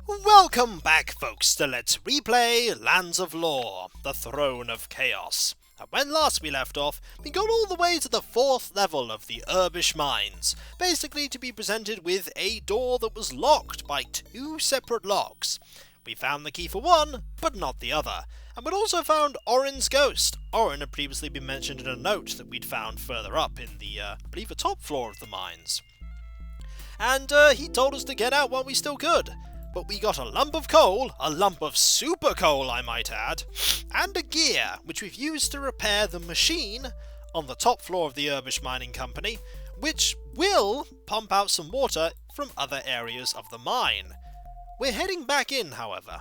Welcome back, folks, to Let's Replay Lands of Lore, the Throne of Chaos. And when last we left off, we got all the way to the 4th level of the Urbish Mines, basically to be presented with a door that was locked by 2 separate locks. We found the key for one, but not the other, and we'd also found Orin's ghost. Orin had previously been mentioned in a note that we'd found further up in the, I believe, the top floor of the mines. And he told us to get out while we still could. But we got a lump of coal, a lump of super coal I might add, and a gear, which we've used to repair the machine on the top floor of the Urbish Mining Company, which will pump out some water from other areas of the mine. We're heading back in, however.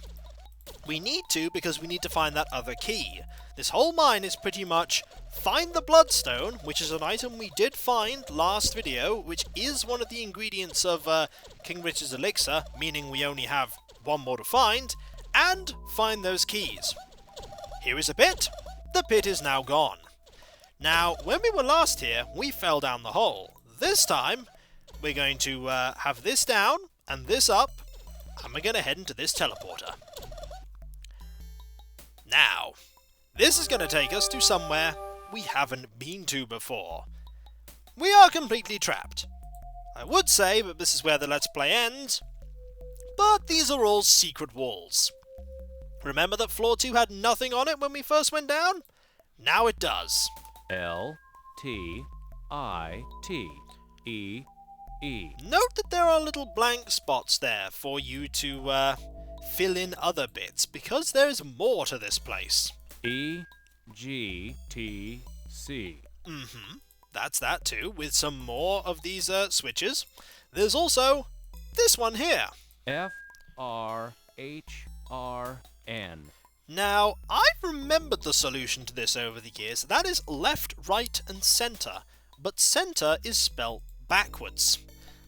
We need to because we need to find that other key. This whole mine is pretty much find the bloodstone, which is an item we did find last video, which is one of the ingredients of King Richard's elixir, meaning we only have one more to find, and find those keys. Here is a pit. The pit is now gone. Now, when we were last here, we fell down the hole. This time, we're going to have this down and this up, and we're going to head into this teleporter. Now, this is going to take us to somewhere we haven't been to before. We are completely trapped. I would say that this is where the Let's Play ends, but these are all secret walls. Remember that floor 2 had nothing on it when we first went down? Now it does. L-T-I-T-E-E. Note that there are little blank spots there for you to fill in other bits, because there's more to this place. E-G-T-C. That's that too, with some more of these switches. There's also this one here. F-R-H-R-N. Now, I've remembered the solution to this over the years. That is left, right, and centre, but centre is spelt backwards.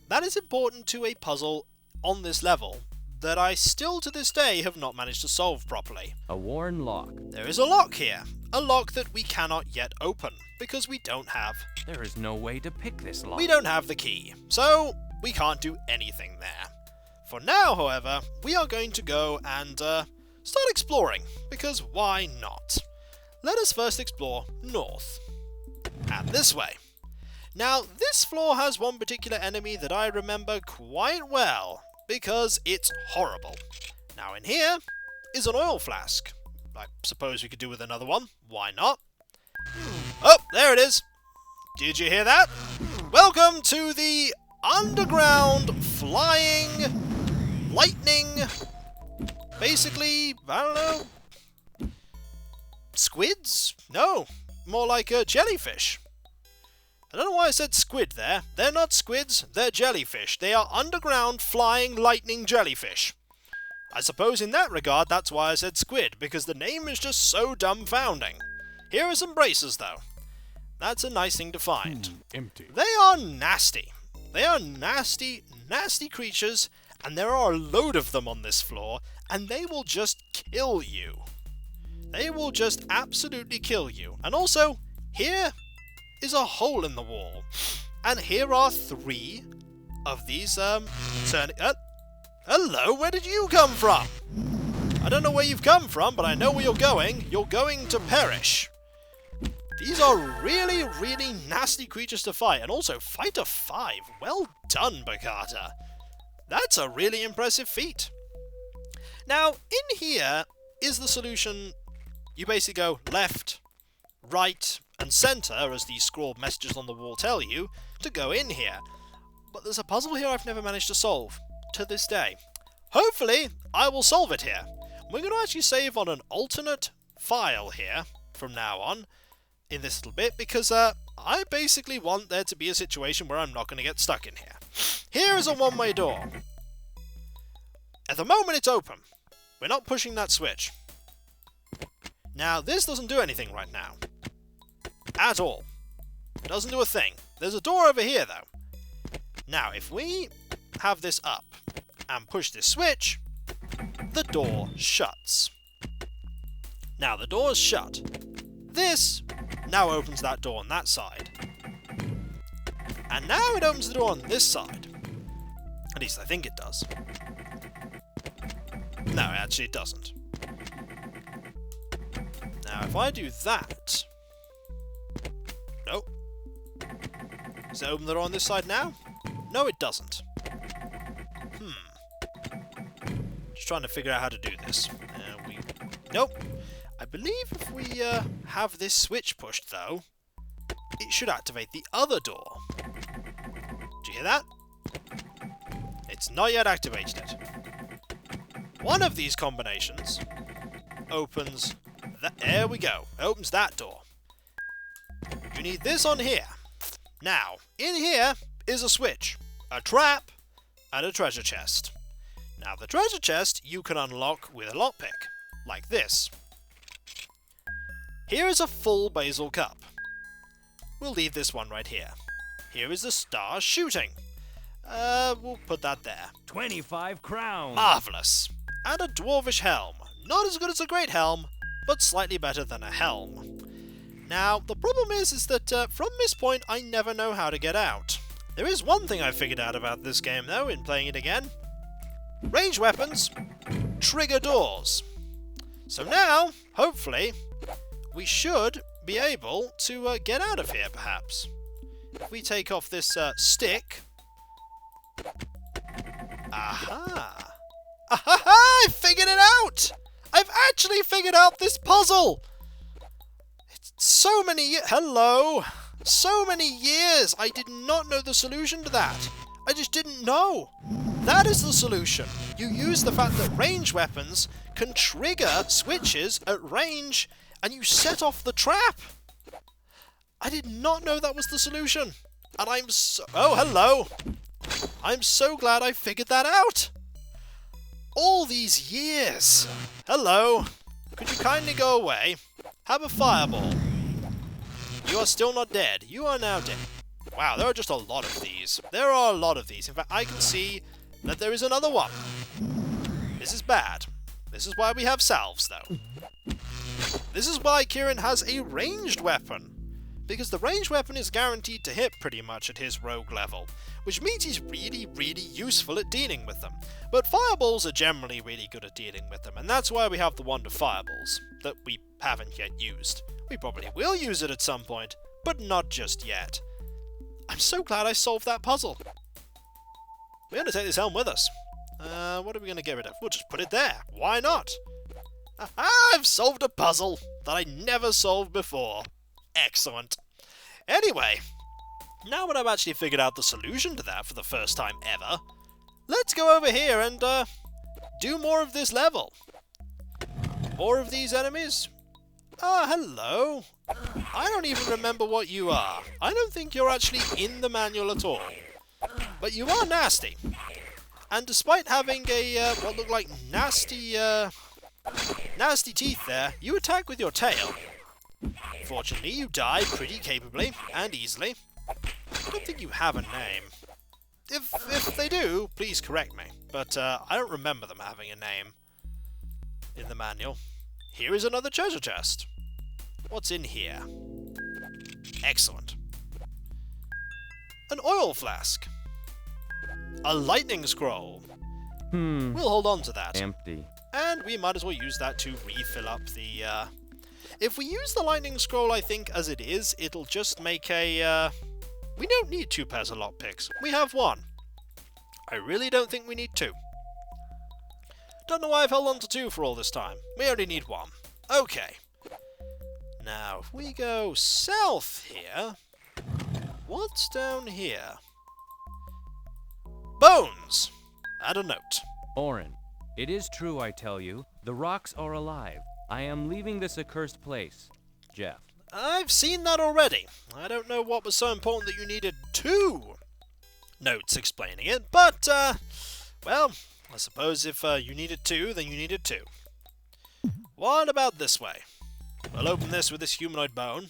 That is important to a puzzle on this level that I still to this day have not managed to solve properly. A worn lock. There is a lock here. A lock that we cannot yet open, because we don't have... There is no way to pick this lock. We don't have the key, so we can't do anything there. For now, however, we are going to go and start exploring, because why not? Let us first explore north, and this way. Now, this floor has one particular enemy that I remember quite well, because it's horrible. Now in here is an oil flask. I suppose we could do with another one. Why not? Oh, there it is. Did you hear that? Welcome to the underground flying lightning. Basically, I don't know. Squids? No, more like a jellyfish. I don't know why I said squid there. They're not squids, they're jellyfish. They are underground flying lightning jellyfish. I suppose in that regard that's why I said squid, because the name is just so dumbfounding. Here are some braces though. That's a nice thing to find. Empty. They are nasty. They are nasty, nasty creatures, and there are a load of them on this floor, and they will just kill you. They will just absolutely kill you. And also, here is a hole in the wall. And here are 3 of these, hello, where did you come from? I don't know where you've come from, but I know where you're going. You're going to perish. These are really, really nasty creatures to fight. And also, fight of 5. Well done, Bakata. That's a really impressive feat. Now, in here is the solution. You basically go left, right, and centre, as these scrawled messages on the wall tell you, to go in here. But there's a puzzle here I've never managed to solve, to this day. Hopefully, I will solve it here. We're going to actually save on an alternate file here, from now on, in this little bit, because I basically want there to be a situation where I'm not going to get stuck in here. Here is a one-way door. At the moment it's open. We're not pushing that switch. Now, this doesn't do anything right now. At all. It doesn't do a thing. There's a door over here, though. Now, if we have this up and push this switch, the door shuts. Now, the door's shut. This now opens that door on that side. And now it opens the door on this side. At least I think it does. No, actually it doesn't. Now, if I do that... Nope. Does it open the door on this side now? No, it doesn't. Just trying to figure out how to do this. Nope. I believe if we have this switch pushed, though, it should activate the other door. Do you hear that? It's not yet activated it. One of these combinations opens... There we go. Opens that door. You need this on here. Now, in here is a switch, a trap, and a treasure chest. Now, the treasure chest you can unlock with a lockpick, like this. Here is a full basil cup. We'll leave this one right here. Here is the star shooting. We'll put that there. 25 crowns. Marvellous. And a dwarvish helm. Not as good as a great helm, but slightly better than a helm. Now, the problem is that from this point, I never know how to get out. There is one thing I figured out about this game, though, in playing it again. Range weapons trigger doors. So now, hopefully, we should be able to get out of here, perhaps. If we take off this stick... Aha! Aha! I figured it out! I've actually figured out this puzzle! It's so many Hello! So many years! I did not know the solution to that. I just didn't know. That is the solution. You use the fact that range weapons can trigger switches at range, and you set off the trap. I did not know that was the solution. And I'm so... Oh, hello! I'm so glad I figured that out. All these years. Hello. Could you kindly go away? Have a fireball. You are still not dead. You are now dead. Wow, there are just a lot of these. There are a lot of these. In fact, I can see that there is another one. This is bad. This is why we have salves, though. This is why Kieran has a ranged weapon. Because the ranged weapon is guaranteed to hit pretty much at his rogue level, which means he's really, really useful at dealing with them. But fireballs are generally really good at dealing with them, and that's why we have the wand of fireballs, that we haven't yet used. We probably will use it at some point, but not just yet. I'm so glad I solved that puzzle. We're going to take this helm with us. What are we going to get rid of? We'll just put it there. Why not? I've solved a puzzle that I never solved before. Excellent. Anyway, now that I've actually figured out the solution to that for the first time ever, let's go over here and do more of this level. More of these enemies. Hello. I don't even remember what you are. I don't think you're actually in the manual at all. But you are nasty. And despite having a, what look like nasty teeth there, you attack with your tail. Fortunately, you die pretty capably and easily. I don't think you have a name. If they do, please correct me. But I don't remember them having a name in the manual. Here is another treasure chest. What's in here? Excellent. An oil flask. A lightning scroll. We'll hold on to that. Empty. And we might as well use that to refill up the... If we use the lightning scroll, I think, as it is, it'll just make a... We don't need 2 pairs of lockpicks. We have 1. I really don't think we need 2. Don't know why I've held on to 2 for all this time. We only need 1. Okay. Now, if we go south here... What's down here? Bones! And a note. Orin, it is true, I tell you. The rocks are alive. I am leaving this accursed place. Jeff. I've seen that already. I don't know what was so important that you needed 2 notes explaining it, but, well, I suppose if you needed 2, then you needed 2. What about this way? We'll open this with this humanoid bone.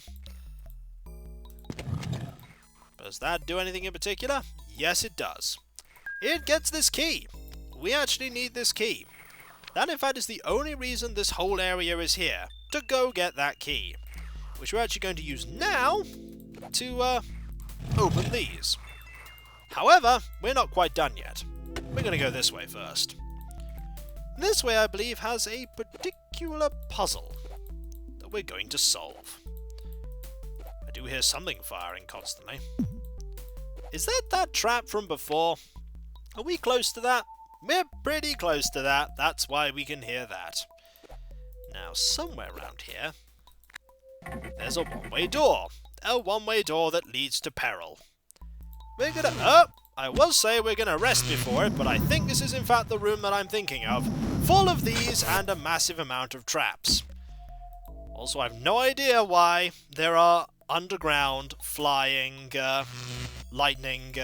Does that do anything in particular? Yes, it does. It gets this key. We actually need this key. That, in fact, is the only reason this whole area is here, to go get that key, which we're actually going to use now to open these. However, we're not quite done yet. We're going to go this way first. This way, I believe, has a particular puzzle that we're going to solve. I do hear something firing constantly. Is that trap from before? Are we close to that? We're pretty close to that. That's why we can hear that. Now, somewhere around here, there's a one-way door. A one-way door that leads to peril. We're gonna... Oh! I will say we're gonna rest before it, but I think this is in fact the room that I'm thinking of. Full of these and a massive amount of traps. Also, I have no idea why there are underground, flying, lightning,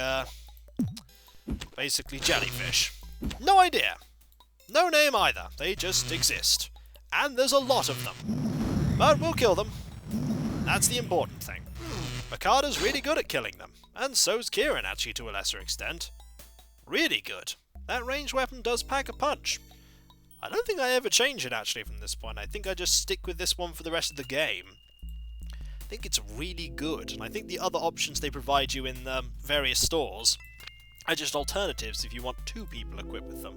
basically jellyfish. No idea. No name either. They just exist. And there's a lot of them. But we'll kill them. That's the important thing. Mikada's really good at killing them. And so's Kieran, actually, to a lesser extent. Really good. That ranged weapon does pack a punch. I don't think I ever change it, actually, from this point. I think I just stick with this one for the rest of the game. I think it's really good, and I think the other options they provide you in various stores are just alternatives if you want two people equipped with them.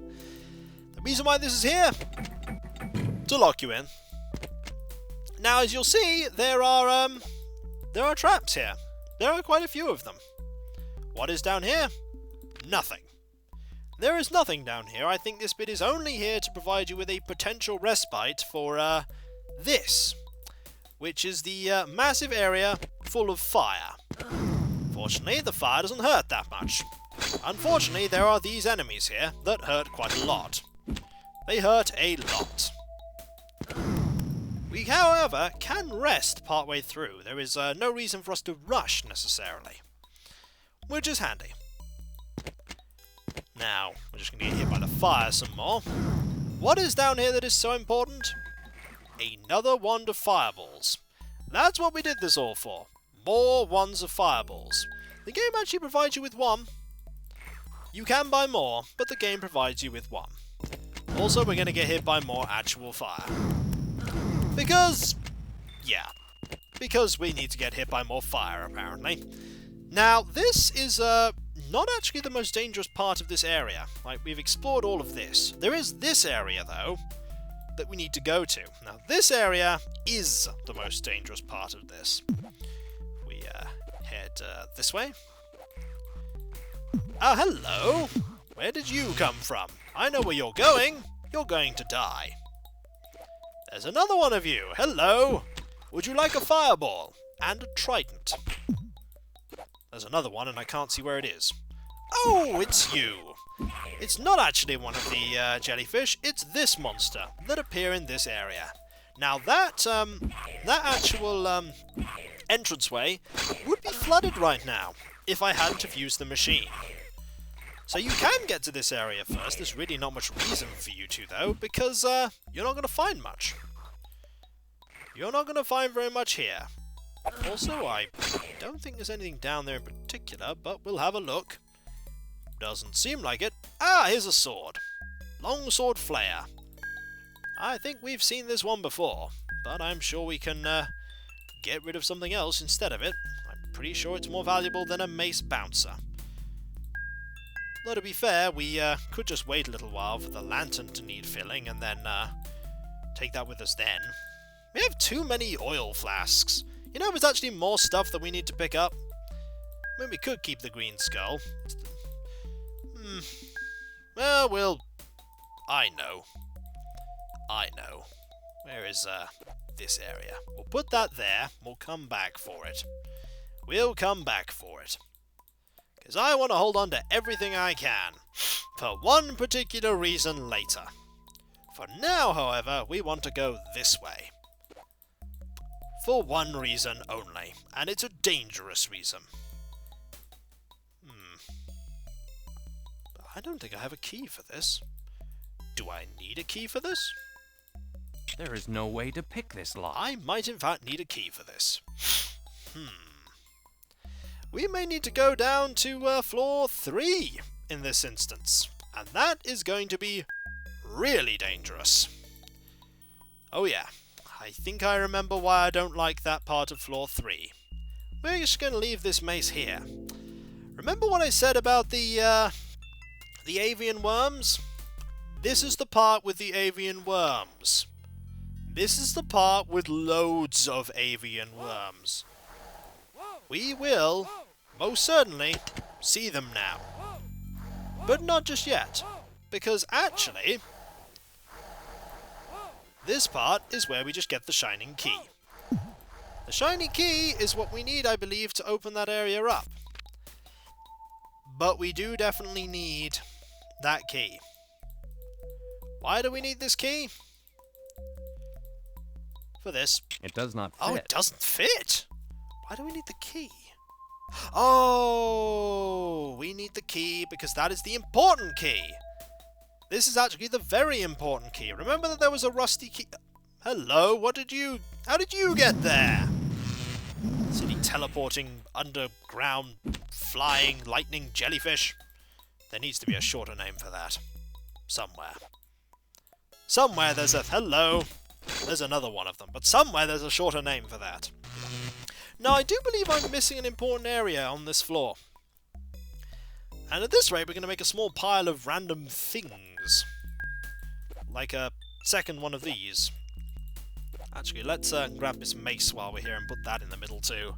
The reason why this is here, to lock you in. Now, as you'll see, there are traps here. There are quite a few of them. What is down here? Nothing. There is nothing down here. I think this bit is only here to provide you with a potential respite for this, which is the massive area full of fire. Fortunately, the fire doesn't hurt that much. Unfortunately, there are these enemies here that hurt quite a lot. They hurt a lot. We, however, can rest partway through. There is no reason for us to rush, necessarily. Which is handy. Now, we're just going to get hit by the fire some more. What is down here that is so important? Another wand of fireballs. That's what we did this all for. More wands of fireballs. The game actually provides you with one. You can buy more, but the game provides you with one. Also, we're going to get hit by more actual fire. Because, yeah. Because we need to get hit by more fire, apparently. Now, this is not actually the most dangerous part of this area. Like, we've explored all of this. There is this area, though, that we need to go to. Now, this area is the most dangerous part of this. We head this way. Oh, hello! Where did you come from? I know where you're going. You're going to die. There's another one of you. Hello! Would you like a fireball? And a trident. There's another one, and I can't see where it is. Oh, it's you! It's not actually one of the jellyfish, it's this monster that appear in this area. Now that actual entranceway would be flooded right now if I hadn't have used the machine. So you can get to this area first. There's really not much reason for you to, though, because you're not going to find much. You're not going to find very much here. Also, I don't think there's anything down there in particular, but we'll have a look. Doesn't seem like it. Ah, here's a sword. Longsword Flayer. I think we've seen this one before, but I'm sure we can get rid of something else instead of it. I'm pretty sure it's more valuable than a mace bouncer. Though to be fair, we could just wait a little while for the lantern to need filling and then take that with us then. We have too many oil flasks. You know, there's actually more stuff that we need to pick up. I mean, we could keep the green skull. Well, I know. Where is this area? We'll put that there. We'll come back for it. Because I want to hold on to everything I can. For one particular reason later. For now, however, we want to go this way. For one reason only. And it's a dangerous reason. I don't think I have a key for this. Do I need a key for this? There is no way to pick this lock. I might in fact need a key for this. We may need to go down to floor 3 in this instance. And that is going to be really dangerous. Oh yeah, I think I remember why I don't like that part of floor 3. We're just going to leave this mace here. Remember what I said about the avian worms? This is the part with the avian worms. This is the part with loads of avian worms. We will, most certainly, see them now. But not just yet, because actually, this part is where we just get the shining key. The shiny key is what we need, I believe, to open that area up. But we do definitely need that key. Why do we need this key? For this. It does not fit. Oh, it doesn't fit? Why do we need the key? Oh, we need the key because that is the important key. This is actually the very important key. Remember that there was a rusty key? Hello, how did you get there? Silly teleporting, underground, flying, lightning jellyfish. There needs to be a shorter name for that. Somewhere. Somewhere there's a... Hello. There's another one of them, but somewhere there's a shorter name for that. Now, I do believe I'm missing an important area on this floor. And at this rate, we're going to make a small pile of random things. Like a second one of these. Actually, let's grab this mace while we're here and put that in the middle too.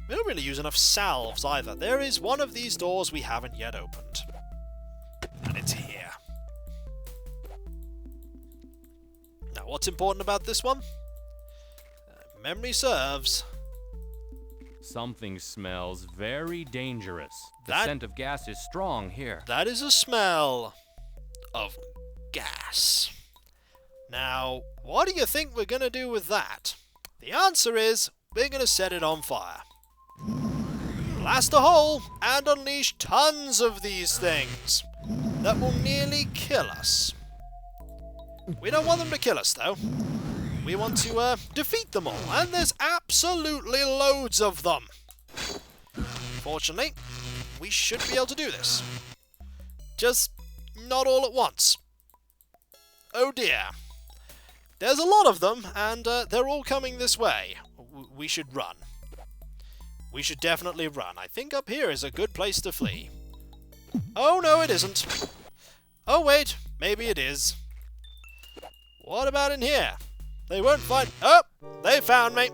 We don't really use enough salves either. There is one of these doors we haven't yet opened. And it's here. Now, what's important about this one? Memory serves. Something smells very dangerous. The scent of gas is strong here. That is a smell of gas. Now, what do you think we're going to do with that? The answer is, we're going to set it on fire. Blast a hole and unleash tons of these things that will nearly kill us. We don't want them to kill us, though. We want to defeat them all, and there's absolutely loads of them. Fortunately, we should be able to do this. Just not all at once. Oh dear. There's a lot of them, and they're all coming this way. We should run. We should definitely run. I think up here is a good place to flee. Oh no, it isn't. Oh wait, maybe it is. What about in here? They won't find... Oh! They found me!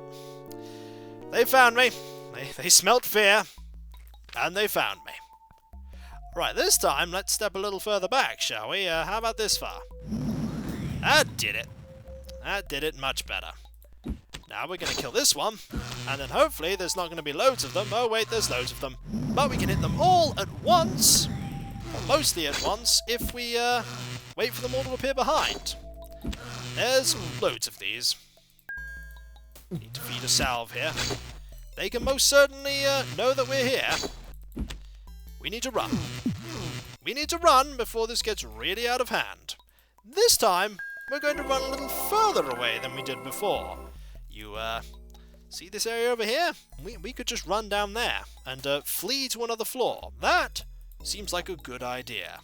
They found me! They smelt fear. And they found me. Right, this time, let's step a little further back, shall we? How about this far? That did it. That did it much better. Now we're going to kill this one. And then hopefully there's not going to be loads of them. Oh wait, there's loads of them. But we can hit them all at once. Or mostly at once, if we wait for them all to appear behind. There's loads of these. Need to feed a salve here. They can most certainly know that we're here. We need to run. We need to run before this gets really out of hand. This time, we're going to run a little further away than we did before. You, see this area over here? We could just run down there and flee to another floor. That seems like a good idea.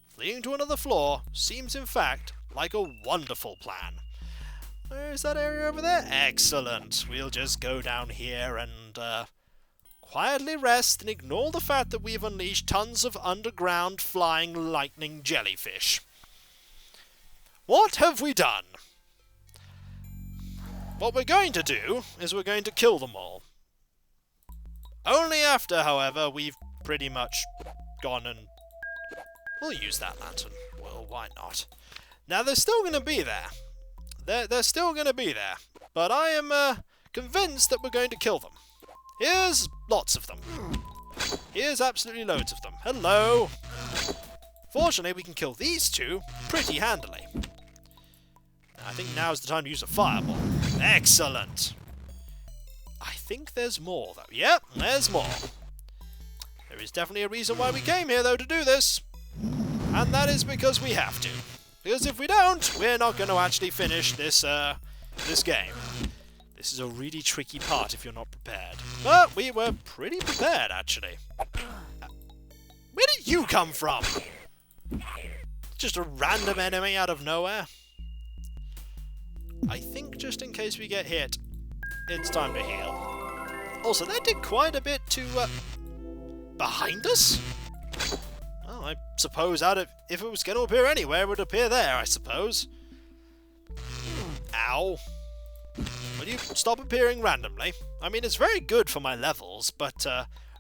Fleeing to another floor seems, in fact, like a wonderful plan. Where's that area over there? Excellent. We'll just go down here and quietly rest and ignore the fact that we've unleashed tons of underground flying lightning jellyfish. What have we done? What we're going to do is we're going to kill them all. Only after, however, we've pretty much gone and... We'll use that lantern. Well, why not? Now, they're still going to be there. They're still going to be there. But I am convinced that we're going to kill them. Here's lots of them. Here's absolutely loads of them. Hello! Fortunately, we can kill these two pretty handily. I think now's the time to use a fireball. Excellent! I think there's more, though. Yep, there's more. There is definitely a reason why we came here, though, to do this. And that is because we have to. Because if we don't, we're not going to actually finish this game. This is a really tricky part if you're not prepared. But we were pretty prepared, actually. Where did you come from? Just a random enemy out of nowhere? I think just in case we get hit, it's time to heal. Also, that did quite a bit to... behind us? Oh, I suppose if it was going to appear anywhere, it would appear there, I suppose. Ow. Will you stop appearing randomly? I mean, it's very good for my levels, but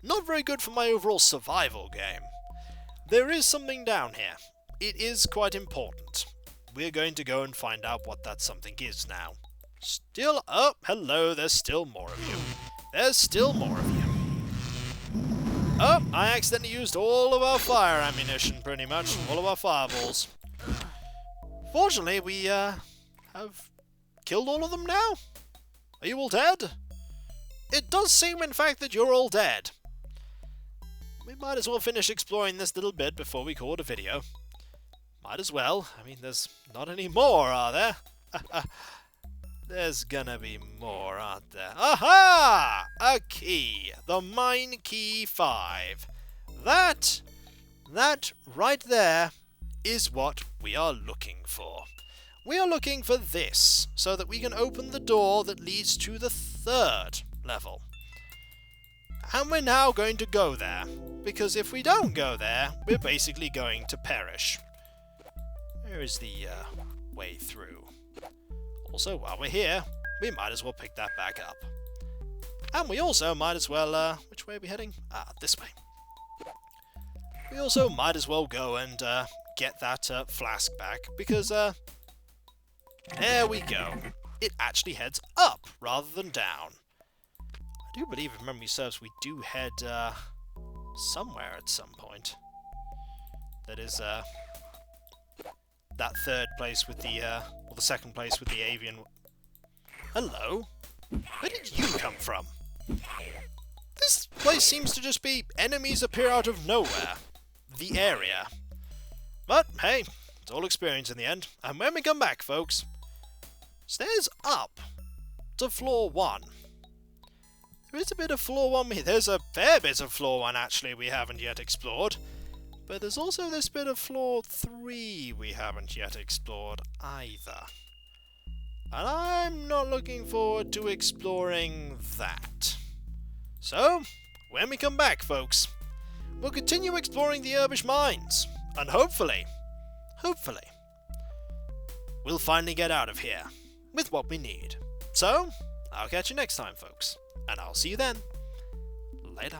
not very good for my overall survival game. There is something down here. It is quite important. We're going to go and find out what that something is now. Still up. Oh, hello, there's still more of you. There's still more of you. Oh, I accidentally used all of our fire ammunition, pretty much. All of our fireballs. Fortunately, we have killed all of them now. Are you all dead? It does seem, in fact, that you're all dead. We might as well finish exploring this little bit before we call it a video. Might as well. I mean, there's not any more, are there? There's gonna be more, aren't there? Aha! A key. The mine key 5. That right there is what we are looking for. We are looking for this, so that we can open the door that leads to the 3rd level. And we're now going to go there, because if we don't go there, we're basically going to perish. Where is the way through? Also, while we're here, we might as well pick that back up. And we also might as well, which way are we heading? Ah, this way. We also might as well go and get that flask back, because there we go. It actually heads up rather than down. I do believe, if memory serves, we do head somewhere at some point. That is that 3rd place with the, or the 2nd place with the avian. Hello? Where did you come from? This place seems to just be enemies appear out of nowhere. The area. But, hey, it's all experience in the end. And when we come back, folks, stairs up to floor 1. There is a bit of floor 1. There's a fair bit of floor 1, actually, we haven't yet explored. But there's also this bit of floor 3 we haven't yet explored either. And I'm not looking forward to exploring that. So, when we come back, folks, we'll continue exploring the Urbish Mines. And hopefully, we'll finally get out of here with what we need. So, I'll catch you next time, folks. And I'll see you then. Later.